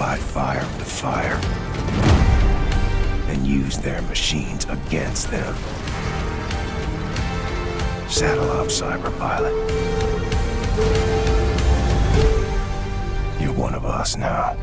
fight fire with fire and use their machines against them. Saddle up, Cyberpilot. You're one of us now.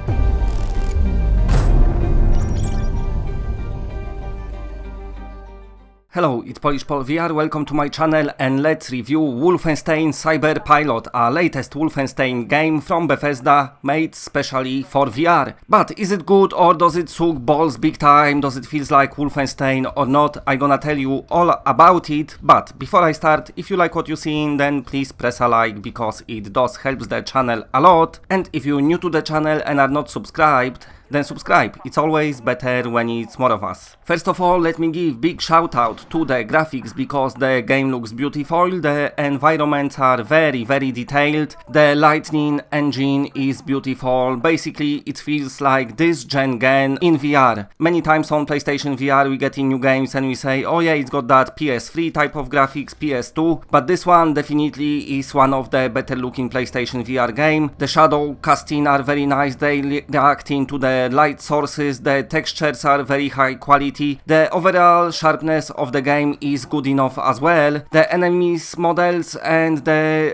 Hello, it's Polish Paul VR, welcome to my channel and let's review Wolfenstein Cyberpilot, a latest Wolfenstein game from Bethesda made specially for VR. But is it good or does it suck balls big time? Does it feel like Wolfenstein or not? I'm gonna tell you all about it, but before I start, if you like what you're seeing, then please press a like because it does help the channel a lot. And if you're new to the channel and are not subscribed, then subscribe, it's always better when it's more of us. First of all, let me give big shout out to the graphics because the game looks beautiful, the environments are very detailed, the lightning engine is beautiful, basically it feels like this gen game in VR. Many times on PlayStation VR we get in new games and we say, oh yeah, it's got that PS3 type of graphics, PS2, but this one definitely is one of the better looking PlayStation VR game. The shadow casting are very nice, they reacting to the light sources, the textures are very high quality, the overall sharpness of the game is good enough as well, the enemies models and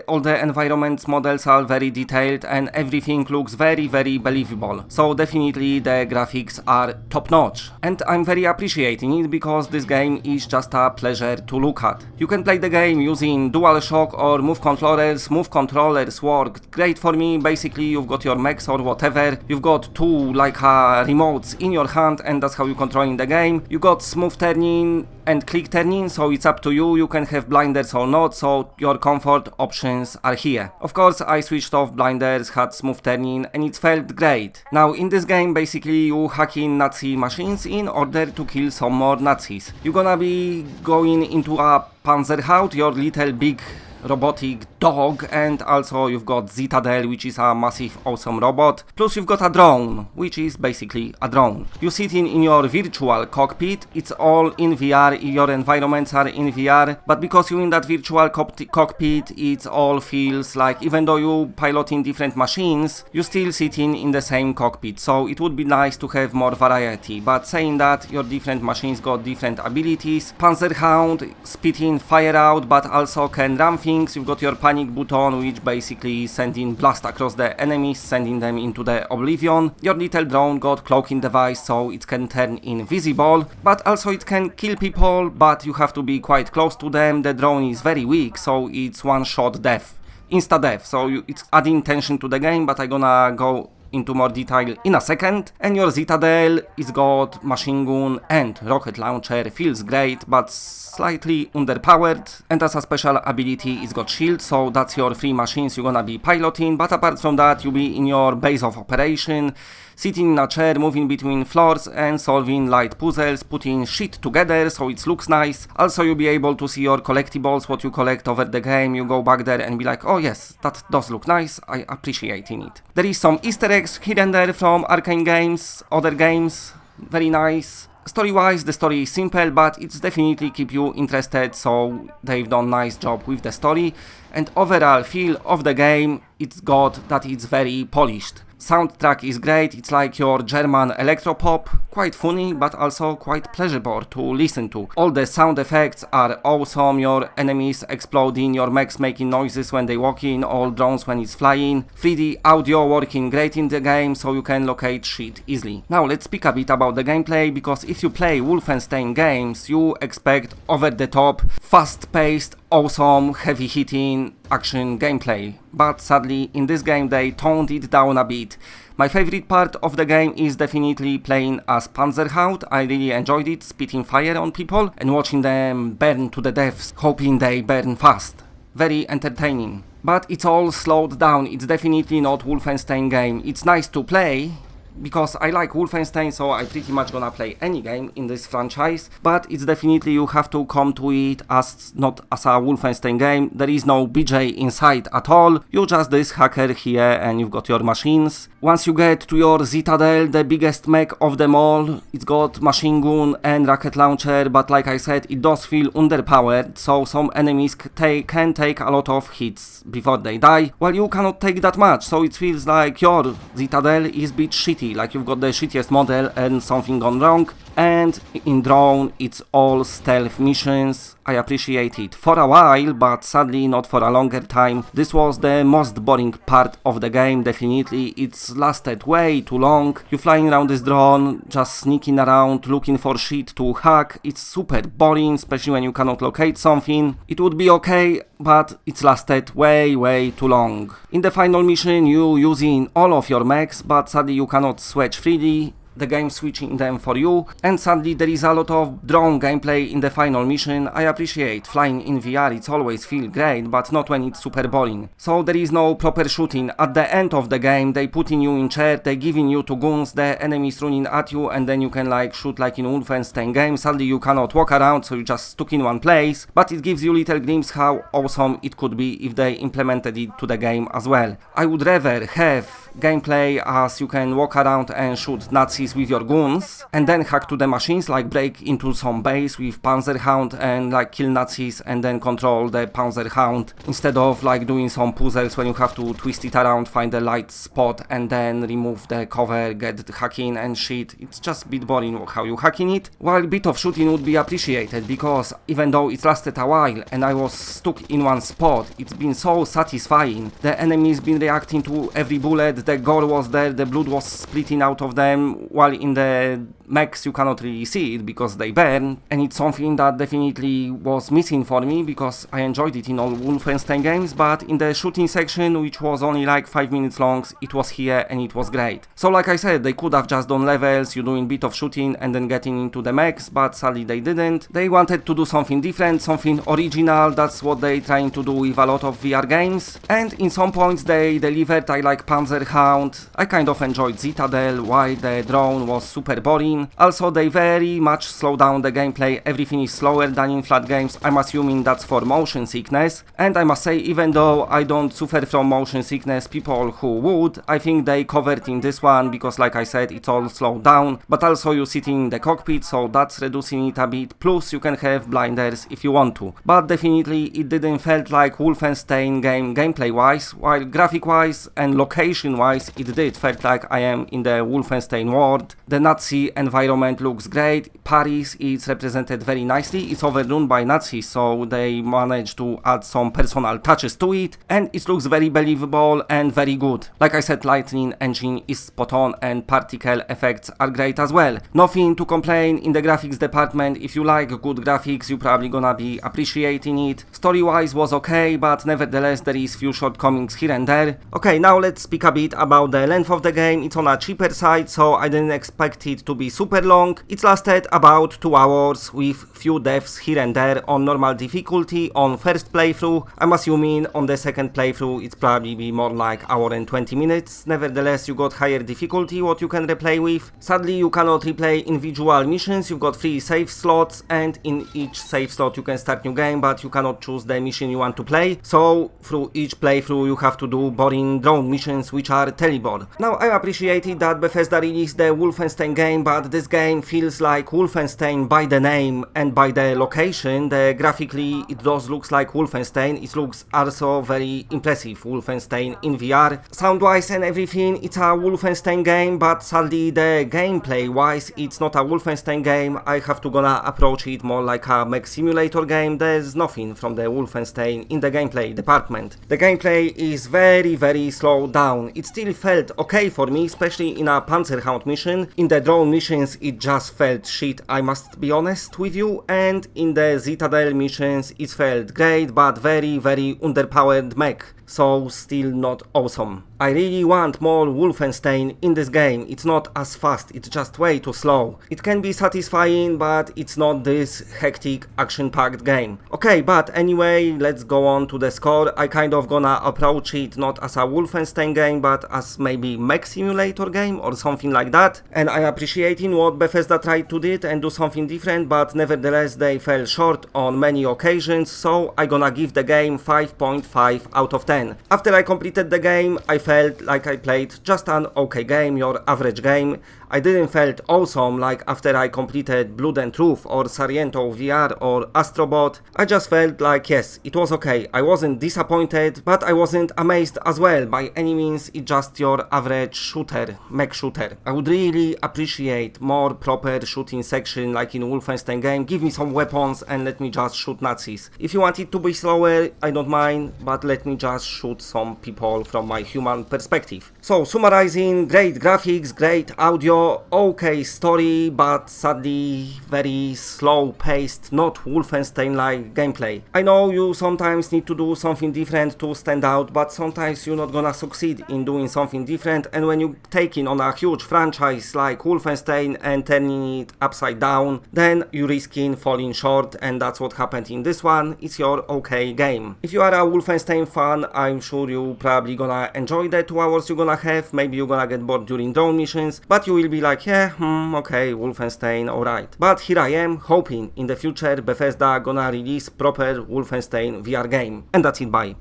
all the environments models are very detailed and everything looks very believable, so definitely the graphics are top notch and I'm very appreciating it because this game is just a pleasure to look at. You can play the game using DualShock or Move controllers. Move controllers work great for me, basically you've got your mechs or whatever, you've got two like remotes in your hand and that's how you control in the game. You got smooth turning and click turning, so it's up to you, you can have blinders or not, so your comfort options are here. Of course I switched off blinders, had smooth turning and it felt great. Now in this game basically you hacking Nazi machines in order to kill some more Nazis. You're gonna be going into a Panzerhaut, your little big robotic dog, and also you've got Citadel, which is a massive awesome robot, plus you've got a drone, which is basically a drone. You sit in your virtual cockpit, it's all in VR, your environments are in VR, but because you're in that virtual cockpit, it all feels like, even though you piloting different machines, you're still sitting in the same cockpit, so it would be nice to have more variety. But saying that, your different machines got different abilities. Panzerhaut spitting fire out, but also can ram things. You've got your panic button, which basically is sending blast across the enemies, sending them into the oblivion. Your little drone got cloaking device, so it can turn invisible, but also it can kill people, but you have to be quite close to them. The drone is very weak, so it's one-shot death, insta-death, so it's adding tension to the game, but I'm gonna go into more detail in a second. And your Citadel is got machine gun and rocket launcher, feels great but slightly underpowered, and as a special ability it's got shield, so that's your three machines you're gonna be piloting. But apart from that, you'll be in your base of operation, sitting in a chair, moving between floors and solving light puzzles, putting shit together so it looks nice. Also you'll be able to see your collectibles, what you collect over the game. You go back there and be like, oh yes, that does look nice, I appreciating it. There is some Easter eggs here and there from Arcane games, other games, very nice. Story-wise, the story is simple, but it's definitely keep you interested, so they've done nice job with the story. And overall feel of the game, it's got that it's very polished. Soundtrack is great, it's like your German electropop, quite funny but also quite pleasurable to listen to. All the sound effects are awesome, your enemies exploding, your mechs making noises when they walk in, all drones when it's flying. 3D audio working great in the game, so you can locate shit easily. Now let's speak a bit about the gameplay, because if you play Wolfenstein games, you expect over the top, fast paced, awesome, heavy hitting action gameplay, but sadly in this game they toned it down a bit. My favorite part of the game is definitely playing as Panzerhaut. I really enjoyed it, spitting fire on people and watching them burn to the death, hoping they burn fast. Very entertaining. But it's all slowed down, it's definitely not Wolfenstein game. It's nice to play, because I like Wolfenstein, so I pretty much gonna play any game in this franchise, but it's definitely you have to come to it as not as a Wolfenstein game. There is no BJ inside at all, you're just this hacker here and you've got your machines. Once you get to your Citadel, the biggest mech of them all, it's got machine gun and rocket launcher, but like I said, it does feel underpowered, so some enemies can take a lot of hits before they die, while you cannot take that much, so it feels like your Citadel is a bit shitty, like you've got the shittiest model and something gone wrong. And in drone, it's all stealth missions. I appreciate it for a while, but sadly not for a longer time. This was the most boring part of the game, definitely. It's lasted way too long. You're flying around this drone, just sneaking around, looking for shit to hack. It's super boring, especially when you cannot locate something. It would be okay, but it's lasted way too long. In the final mission, you using all of your mechs, but sadly you cannot switch freely. The game switching them for you, and sadly there is a lot of drone gameplay in the final mission. I appreciate flying in VR, it's always feel great, but not when it's super boring. So there is no proper shooting. At the end of the game, they putting you in chair, they giving you 2 guns, the enemies running at you, and then you can like shoot like in Wolfenstein game. Sadly you cannot walk around, so you're just stuck in one place, but it gives you little glimpse how awesome it could be if they implemented it to the game as well. I would rather have gameplay as you can walk around and shoot Nazis with your guns and then hack to the machines, like break into some base with Panzerhound and like kill Nazis and then control the Panzerhound, instead of like doing some puzzles when you have to twist it around, find the light spot and then remove the cover, get hacking and shit. It's just a bit boring how you hacking it, while a bit of shooting would be appreciated, because even though it's lasted a while and I was stuck in one spot, it's been so satisfying. The enemies been reacting to every bullet, the gore was there, the blood was splitting out of them, while in the mechs you cannot really see it because they burn, and it's something that definitely was missing for me because I enjoyed it in all Wolfenstein games, but in the shooting section, which was only like 5 minutes long, it was here and it was great. So like I said, they could have just done levels, you doing bit of shooting and then getting into the mechs, but sadly they didn't. They wanted to do something different, something original. That's what they trying to do with a lot of VR games, and in some points they delivered. I like Panzerhound, I kind of enjoyed Citadel, while the drone was super boring. Also they very much slow down the gameplay, everything is slower than in flat games. I'm assuming that's for motion sickness, and I must say, even though I don't suffer from motion sickness, people who would, I think they covered in this one, because like I said, it's all slowed down, but also you're sitting in the cockpit, so that's reducing it a bit, plus you can have blinders if you want to. But definitely it didn't felt like Wolfenstein game gameplay wise, while graphic wise and location wise it did felt like I am in the Wolfenstein world. The Nazi environment looks great. Paris is represented very nicely. It's overrun by Nazis, so they managed to add some personal touches to it, and it looks very believable and very good. Like I said, lighting engine is spot on and particle effects are great as well. Nothing to complain in the graphics department. If you like good graphics, you're probably gonna be appreciating it. Story wise was okay, but nevertheless there is few shortcomings here and there. Okay, now let's speak a bit about the length of the game. It's on a cheaper side, so I didn't expect it to be super long. It's lasted about 2 hours with few deaths here and there on normal difficulty on first playthrough. I'm assuming on the second playthrough it's probably be more like hour and 20 minutes. Nevertheless, you got higher difficulty what you can replay with. Sadly, you cannot replay individual missions. You've got 3 save slots, and in each save slot you can start new game, but you cannot choose the mission you want to play. So through each playthrough you have to do boring drone missions which are teleboard. Now I appreciated that Bethesda released the Wolfenstein game, but this game feels like Wolfenstein by the name and by the location. Graphically it does looks like Wolfenstein. It looks also very impressive, Wolfenstein in VR. Sound wise and everything, it's a Wolfenstein game, but sadly the gameplay wise it's not a Wolfenstein game. I have to gonna approach it more like a mech simulator game. There's nothing from the Wolfenstein in the gameplay department. The gameplay is very slowed down. It still felt okay for me, especially in a Panzerhound mission. In the drone missions it just felt shit, I must be honest with you, and in the Citadel missions it felt great, but very underpowered mech, so still not awesome. I really want more Wolfenstein in this game. It's not as fast, it's just way too slow. It can be satisfying, but it's not this hectic action-packed game. Okay, but anyway, let's go on to the score. I kind of gonna approach it not as a Wolfenstein game, but as maybe mech simulator game or something like that. And I appreciate appreciating what Bethesda tried to do and do something different, but nevertheless they fell short on many occasions, so I gonna give the game 5.5 out of 10. After I completed the game, I felt like I played just an okay game, your average game. I didn't felt awesome like after I completed Blood and Truth or Sariento VR or Astrobot. I just felt like yes, it was okay. I wasn't disappointed, but I wasn't amazed as well. By any means, it's just your average shooter, mech shooter. I would really appreciate more proper shooting section like in Wolfenstein game. Give me some weapons and let me just shoot Nazis. If you want it to be slower, I don't mind, but let me just shoot some people from my human perspective. So summarizing, great graphics, great audio, okay story, but sadly very slow paced, not Wolfenstein like gameplay. I know you sometimes need to do something different to stand out, but sometimes you're not gonna succeed in doing something different, and when you're taking on a huge franchise like Wolfenstein and turning it upside down, then you're risking falling short, and that's what happened in this one. It's your okay game. If you are a Wolfenstein fan, I'm sure you're probably gonna enjoy the 2 hours you're gonna have. Maybe you're gonna get bored during drone missions, but you will be like, yeah, okay, Wolfenstein, alright. But here I am, hoping in the future Bethesda gonna release proper Wolfenstein VR game. And that's it, bye.